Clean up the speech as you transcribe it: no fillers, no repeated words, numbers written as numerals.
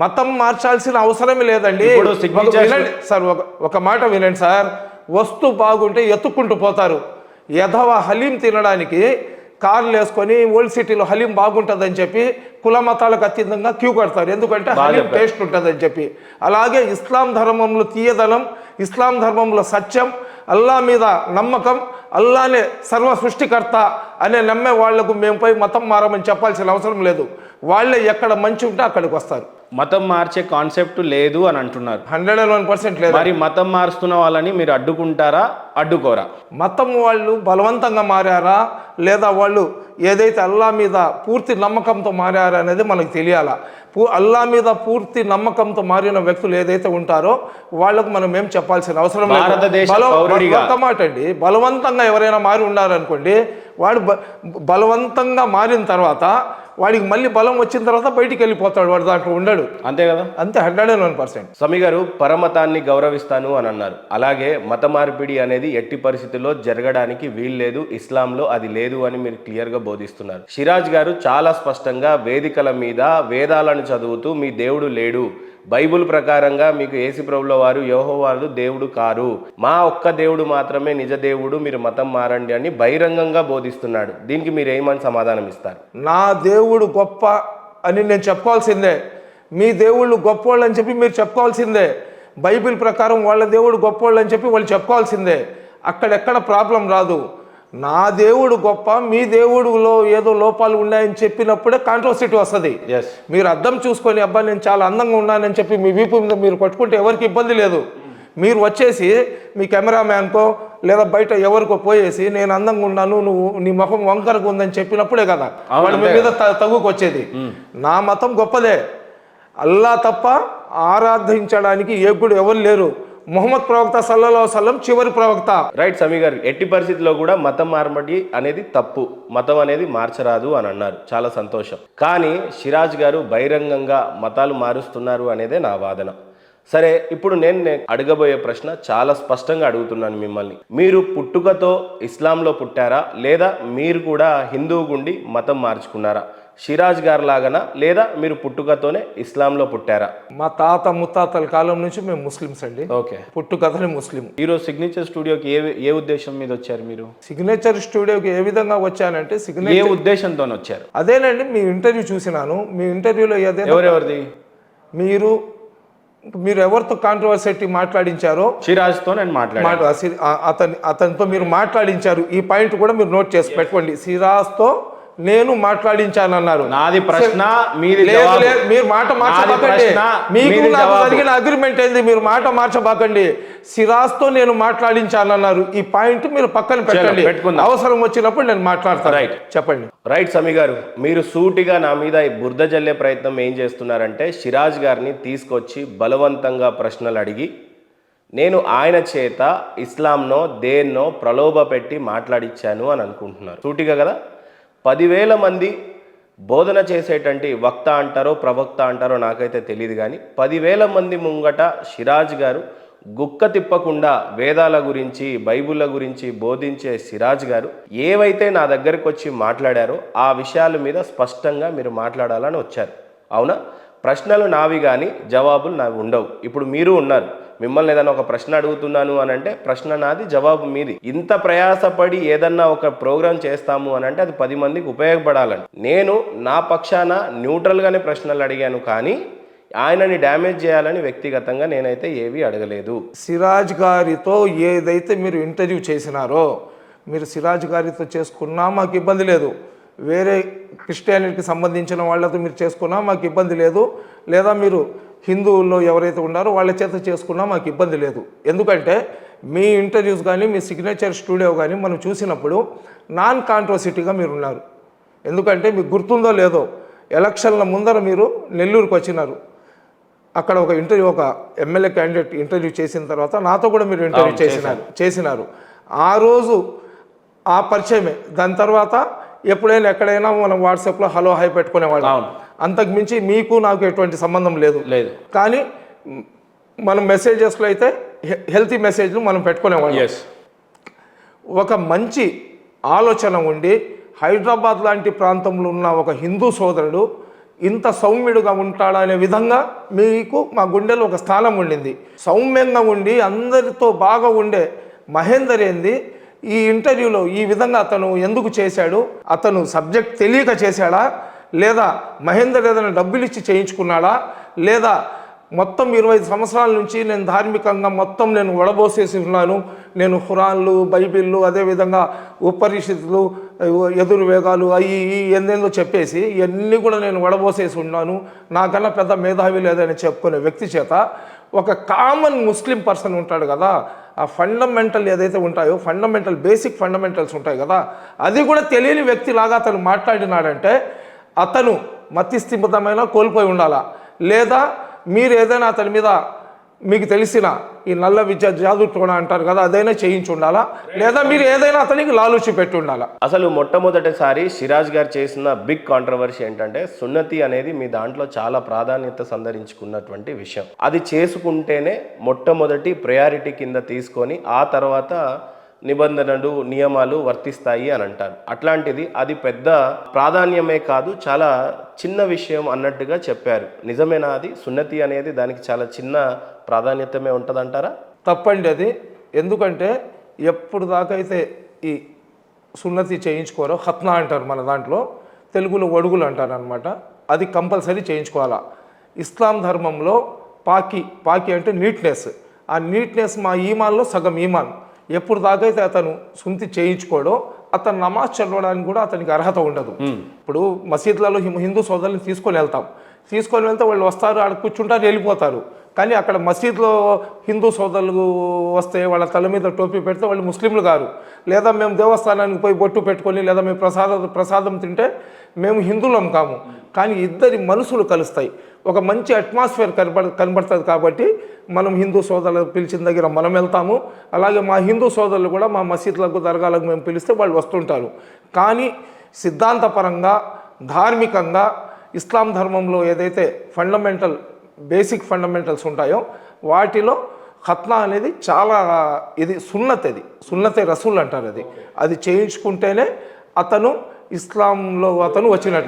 మతం మార్చాల్సిన అవసరమే లేదండి. వినండి సార్, ఒక మాట వినండి సార్. వస్తు బాగుంటే ఎత్తుక్కుంటూ పోతారు. యధవ హలీం తినడానికి కార్లు వేసుకొని ఓల్డ్ సిటీలో హలీం బాగుంటుందని చెప్పి కుల మతాలకు అతీతంగా క్యూ కడతారు. ఎందుకంటే హలీం టేస్ట్ ఉంటుందని చెప్పి. అలాగే ఇస్లాం ధర్మంలో తీయదనం, ఇస్లాం ధర్మంలో సత్యం, అల్లా మీద నమ్మకం, అల్లానే సర్వ సృష్టికర్త అనే నమ్మే వాళ్లకు మేము పోయి మతం మారమని చెప్పాల్సిన అవసరం లేదు. వాళ్ళే ఎక్కడ మంచి ఉంటే అక్కడికి వస్తారు. మతం మార్చే కాన్సెప్ట్ లేదు అని అంటున్నారు. 101% లేదు. మరి మతం మారుస్తున్న వాళ్ళని మీరు అడ్డుకుంటారా, అడ్డుకోరా? మతం వాళ్ళు బలవంతంగా మారారా లేదా వాళ్ళు ఏదైతే అల్లా మీద పూర్తి నమ్మకంతో మారారా అనేది మనకు తెలియాలా. అల్లా మీద పూర్తి నమ్మకంతో మారిన వ్యక్తులు ఏదైతే ఉంటారో వాళ్ళకు మనం ఏం చెప్పాల్సిన అవసరం లేదు. ఒక మాట అండి, బలవంతంగా ఎవరైనా మారి ఉన్నారనుకోండి, వాడు బలవంతంగా మారిన తర్వాత వాడికి మళ్ళీ బలం వచ్చిన తర్వాత బయటికి వెళ్ళిపోతాడు, వాడు దాంట్లో ఉండడు. అంతే కదా? అంతే, 101%. స్వామి గారు పరమతాన్ని గౌరవిస్తాను అని అన్నారు. అలాగే మత మార్పిడి అనేది ఎట్టి పరిస్థితుల్లో జరగడానికి వీల్లేదు, ఇస్లాంలో అది లేదు అని మీరు క్లియర్గా బోధిస్తున్నారు. సిరాజ్ గారు చాలా స్పష్టంగా వేదికల మీద వేదాలను చదువుతూ మీ దేవుడు లేడు, బైబుల్ ప్రకారంగా మీకు యేసు ప్రభుల వారు యెహోవాలు దేవుడు కారు, మా ఒక్క దేవుడు మాత్రమే నిజ దేవుడు, మీరు మతం మారండి అని బహిరంగంగా బోధిస్తున్నాడు. దీనికి మీరు ఏమని సమాధానం ఇస్తారు? నా దేవుడు గొప్ప అని నేను చెప్పుకోవాల్సిందే, మీ దేవుళ్ళు గొప్పోళ్ళు అని చెప్పి మీరు చెప్పుకోవాల్సిందే, బైబిల్ ప్రకారం వాళ్ళ దేవుడు గొప్పోళ్ళు అని చెప్పి వాళ్ళు చెప్పుకోవాల్సిందే. అక్కడెక్కడ ప్రాబ్లం రాదు. నా దేవుడు గొప్ప, మీ దేవుడులో ఏదో లోపాలు ఉన్నాయని చెప్పినప్పుడే కాంట్రవర్సిటీ వస్తుంది. మీరు అద్దం చూసుకొని అబ్బా నేను చాలా అందంగా ఉన్నానని చెప్పి మీ వీపు మీద మీరు కొట్టుకుంటే ఎవరికి ఇబ్బంది లేదు. మీరు వచ్చేసి మీ కెమెరామ్యాన్కో లేదా బయట ఎవరికో పోయేసి నేను అందంగా ఉన్నాను, నువ్వు నీ ముఖం వంకరగా ఉందని చెప్పినప్పుడే కదా వాళ్ళ మీద తగుకు వచ్చేది. నా మతం గొప్పదే, అల్లా తప్ప ఆరాధించడానికి ఏగుడు ఎవరు లేరు. ముహమ్మద్ ప్రవక్త సల్లల్లాహు అలైహి వసల్లం చివరి ప్రవక్త. రైట్ సమీ గారు, ఎట్టి పరిస్థితుల్లో కూడా మతం మార్పిడి అనేది తప్పు, మతం అనేది మార్చరాదు అని అన్నారు, చాలా సంతోషం. కానీ సిరాజ్ గారు బహిరంగంగా మతాలు మారుస్తున్నారు అనేదే నా వాదన. సరే, ఇప్పుడు నేను అడగబోయే ప్రశ్న చాలా స్పష్టంగా అడుగుతున్నాను మిమ్మల్ని. మీరు పుట్టుకతో ఇస్లాంలో పుట్టారా లేదా మీరు కూడా హిందువు గుండి మతం మార్చుకున్నారా? సిరాజ్ గారు లాగానా లేదా మీరు పుట్టుకతోనే ఇస్లాంలో పుట్టారా? మా తాత ముత్తాతల కాలం నుంచి మేము ముస్లిమ్స్ అండి. ఓకే, పుట్టుకతోనే ముస్లిం. ఈరోజు సిగ్నేచర్ స్టూడియోకి ఏ ఉద్దేశం మీద వచ్చారు మీరు? సిగ్నేచర్ స్టూడియోకి ఏ విధంగా వచ్చానంటే ఏ ఉద్దేశంతో వచ్చారు? అదేనండి, మీ ఇంటర్వ్యూ చూసినాను. మీ ఇంటర్వ్యూలో ఎవరెవరిది మీరు ఎవరితో కాంట్రవర్సిటీ మాట్లాడించారో సిరాజ్తో నేను అతనితో మీరు మాట్లాడించారు. ఈ పాయింట్ కూడా మీరు నోట్ చేసి పెట్టుకోండి. సిరాజ్తో నేను మాట్లాడించానన్నారు. నాది ప్రశ్న, మీది మీరు మాట మార్చబాకండి. మీకు నాకు జరిగిన అగ్రిమెంట్ ఏంది, మీరు మాట మార్చబాకండి. సిరాజ్తో నేను మాట్లాడించానన్నారు. ఈ పాయింట్ మీరు పక్కన పెట్టండి, అవసరం వచ్చినప్పుడు నేను మాట్లాడతాను. రైట్, చెప్పండి. రైట్ సమీ గారు, మీరు సూటిగా నా మీద బురద జల్లే ప్రయత్నం ఏం చేస్తున్నారంటే సిరాజ్ గారిని తీసుకొచ్చి బలవంతంగా ప్రశ్నలు అడిగి నేను ఆయన చేత ఇస్లాంనో దేన్నో ప్రలోభ పెట్టి మాట్లాడించాను అని అనుకుంటున్నారు. సూటిగా కదా? 10,000 మంది బోధన చేసేటంటి వక్త అంటారో ప్రవక్త అంటారో నాకైతే తెలియదు, కానీ 10,000 మంది ముంగట సిరాజ్ గారు గుక్క తిప్పకుండా వేదాల గురించి బైబుల్ల గురించి బోధించే సిరాజ్ గారు ఏవైతే నా దగ్గరికి వచ్చి మాట్లాడారో ఆ విషయాల మీద స్పష్టంగా మీరు మాట్లాడాలని వచ్చారు. అవునా? ప్రశ్నలు నావి కానీ జవాబులు నావి ఉండవు. ఇప్పుడు మీరు ఉన్నారు, మిమ్మల్ని ఏదైనా ఒక ప్రశ్న అడుగుతున్నాను అని అంటే ప్రశ్న నాది, జవాబు మీది. ఇంత ప్రయాసపడి ఏదన్నా ఒక ప్రోగ్రాం చేస్తాము అని అంటే అది 10 మందికి ఉపయోగపడాలని నేను నా పక్షాన న్యూట్రల్గానే ప్రశ్నలు అడిగాను, కానీ ఆయనని డ్యామేజ్ చేయాలని వ్యక్తిగతంగా నేనైతే ఏవి అడగలేదు. సిరాజ్ గారితో ఏదైతే మీరు ఇంటర్వ్యూ చేసినారో, మీరు సిరాజ్ గారితో చేసుకున్నా మాకు ఇబ్బంది లేదు. వేరే క్రిస్టియానిటీకి సంబంధించిన వాళ్ళతో మీరు చేసుకున్నా మాకు ఇబ్బంది లేదు. లేదా మీరు హిందువుల్లో ఎవరైతే ఉన్నారో వాళ్ళ చేత చేసుకున్నా మాకు ఇబ్బంది లేదు. ఎందుకంటే మీ ఇంటర్వ్యూస్ కానీ మీ సిగ్నేచర్ స్టూడియో కానీ మనం చూసినప్పుడు నాన్ కాంట్రవర్సిటీగా మీరు ఉన్నారు. ఎందుకంటే మీకు గుర్తుందో లేదో, ఎలక్షన్ల ముందర మీరు నెల్లూరుకు వచ్చినారు. అక్కడ ఒక ఎమ్మెల్యే క్యాండిడేట్ ఇంటర్వ్యూ చేసిన తర్వాత నాతో కూడా మీరు ఇంటర్వ్యూ చేసినారు. ఆ రోజు ఆ పరిచయమే. దాని తర్వాత ఎప్పుడైనా ఎక్కడైనా మనం వాట్సాప్లో హలో హాయ్ పెట్టుకునేవాళ్ళం. అంతకు మించి మీకు నాకు ఎటువంటి సంబంధం లేదు. కానీ మనం మెసేజెస్లో అయితే హెల్తీ మెసేజ్లు మనం పెట్టుకునేవాళ్ళం. ఒక మంచి ఆలోచన ఉండి హైదరాబాద్ లాంటి ప్రాంతంలో ఉన్న ఒక హిందూ సోదరుడు ఇంత సౌమ్యుడుగా ఉంటాడా అనే విధంగా మీకు మా గుండెలో ఒక స్థానం ఉండింది. సౌమ్యంగా ఉండి అందరితో బాగా ఉండే మహేందర్ ఏంది ఈ ఇంటర్వ్యూలో ఈ విధంగా అతను ఎందుకు చేశాడు? అతను సబ్జెక్ట్ తెలియక చేశాడా, లేదా మహేందర్ ఏదైనా డబ్బులు ఇచ్చి చేయించుకున్నాడా, లేదా మొత్తం 25 సంవత్సరాల నుంచి నేను ధార్మికంగా మొత్తం నేను వడబోసేసి ఉన్నాను, నేను ఖురాన్లు, బైబిళ్ళు, అదేవిధంగా ఉపనిషత్తులు, ఎదుర్వేగాలు అవి ఎందేందో చెప్పేసి ఇవన్నీ కూడా నేను వడబోసేసి ఉన్నాను, నాకన్నా పెద్ద మేధావి లేదని చెప్పుకునే వ్యక్తి చేత ఒక కామన్ ముస్లిం పర్సన్ ఉంటాడు కదా, ఆ ఫండమెంటల్ ఏదైతే ఉంటాయో బేసిక్ ఫండమెంటల్స్ ఉంటాయి కదా, అది కూడా తెలియని వ్యక్తిలాగా అతను మాట్లాడినాడంటే అతను మతిస్థిమితమైన కోల్పోయి ఉండాలా, లేదా మీరు ఏదైనా అతని మీద మీకు తెలిసిన ఈ నల్ల విద్య జాదుటోణ అంటారు కదా అదైనా చేయించి ఉండాలా, లేదా మీరు ఏదైనా అతనికి లాలూచి పెట్టి ఉండాలా. అసలు మొట్టమొదటిసారి సిరాజ్ గారు చేసిన బిగ్ కాంట్రవర్సీ ఏంటంటే సున్నతి అనేది మీ దాంట్లో చాలా ప్రాధాన్యత సంతరించుకున్నటువంటి విషయం. అది చేసుకుంటేనే మొట్టమొదటి ప్రయారిటీ కింద తీసుకొని ఆ తర్వాత నిబంధనలు నియమాలు వర్తిస్తాయి అని అంటారు. అట్లాంటిది అది పెద్ద ప్రాధాన్యమే కాదు, చాలా చిన్న విషయం అన్నట్టుగా చెప్పారు. నిజమేనా? అది సున్నతి అనేది దానికి చాలా చిన్న ప్రాధాన్యతమే ఉంటుందంటారా? తప్పండి అది. ఎందుకంటే ఎప్పుడు దాకా అయితే ఈ సున్నతి చేయించుకోరో ఖత్నా అంటారు మన దాంట్లో, తెలుగులో వడుగులు అంటారు అనమాట, అది కంపల్సరీ చేయించుకోవాలా. ఇస్లాం ధర్మంలో పాకి అంటే నీట్నెస్, ఆ నీట్నెస్ మా ఈమాన్లో సగం ఈమాన్. ఎప్పుడు దాకైతే అతను సుంతి చేయించుకోడో అతను నమాజ్ చదవడానికి కూడా అతనికి అర్హత ఉండదు. ఇప్పుడు మసీద్లలో హిందూ సోదరులను తీసుకొని వెళ్తే వాళ్ళు వస్తారు, ఆడ కూర్చుంటారు, వెళ్ళిపోతారు. కానీ అక్కడ మసీద్లో హిందూ సోదరులు వస్తే వాళ్ళ తల మీద టోపీ పెడితే వాళ్ళు ముస్లింలు కారు, లేదా మేము దేవస్థానానికి పోయి బొట్టు పెట్టుకొని లేదా మేము ప్రసాదం తింటే మేము హిందువులం కాము. కానీ ఇద్దరి మనసులు కలుస్తాయి, ఒక మంచి అట్మాస్ఫియర్ కనబడుతుంది. కాబట్టి మనం హిందూ సోదరులు పిలిచిన దగ్గర మనం వెళ్తాము, అలాగే మా హిందూ సోదరులు కూడా మా మసీద్లకు దర్గాలకు మేము పిలిస్తే వాళ్ళు వస్తుంటారు. కానీ సిద్ధాంతపరంగా ధార్మికంగా ఇస్లాం ధర్మంలో ఏదైతే బేసిక్ ఫండమెంటల్స్ ఉంటాయో వాటిలో ఖత్నా అనేది చాలా ఇది సున్నతే రసూల్ అంటారు. అది చేయించుకుంటేనే అతను ఇస్లాంలో అతను వచ్చినట్టు.